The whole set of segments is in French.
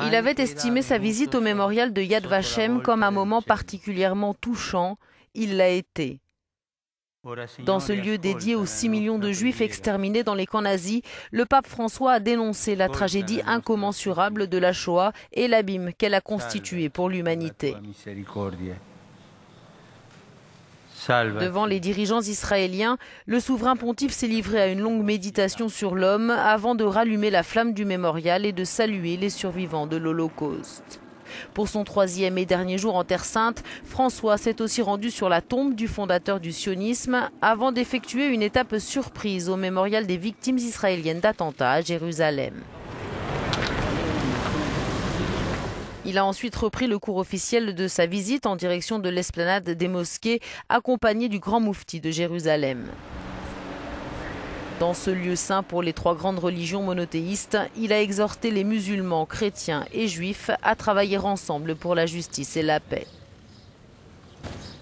Il avait estimé sa visite au mémorial de Yad Vashem comme un moment particulièrement touchant. Il l'a été. Dans ce lieu dédié aux 6 millions de Juifs exterminés dans les camps nazis, le pape François a dénoncé la tragédie incommensurable de la Shoah et l'abîme qu'elle a constitué pour l'humanité. Devant les dirigeants israéliens, le souverain pontife s'est livré à une longue méditation sur l'homme avant de rallumer la flamme du mémorial et de saluer les survivants de l'Holocauste. Pour son 3e et dernier jour en Terre Sainte, François s'est aussi rendu sur la tombe du fondateur du sionisme avant d'effectuer une étape surprise au mémorial des victimes israéliennes d'attentats à Jérusalem. Il a ensuite repris le cours officiel de sa visite en direction de l'esplanade des mosquées, accompagné du grand moufti de Jérusalem. Dans ce lieu saint pour les 3 grandes religions monothéistes, il a exhorté les musulmans, chrétiens et juifs à travailler ensemble pour la justice et la paix.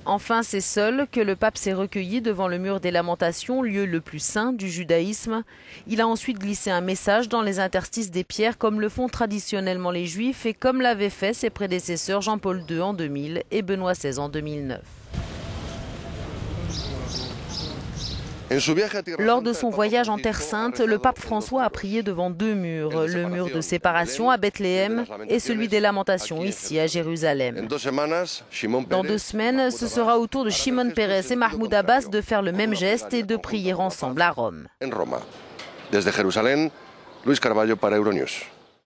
Enfin, c'est seul que le pape s'est recueilli devant le mur des lamentations, lieu le plus saint du judaïsme. Il a ensuite glissé un message dans les interstices des pierres comme le font traditionnellement les juifs et comme l'avaient fait ses prédécesseurs Jean-Paul II en 2000 et Benoît XVI en 2009. Lors de son voyage en Terre Sainte, le pape François a prié devant 2 murs, le mur de séparation à Bethléem et celui des lamentations ici à Jérusalem. Dans 2 semaines, ce sera au tour de Shimon Peres et Mahmoud Abbas de faire le même geste et de prier ensemble à Rome. Desde Jerusalén, Luis Carballo para Euronews.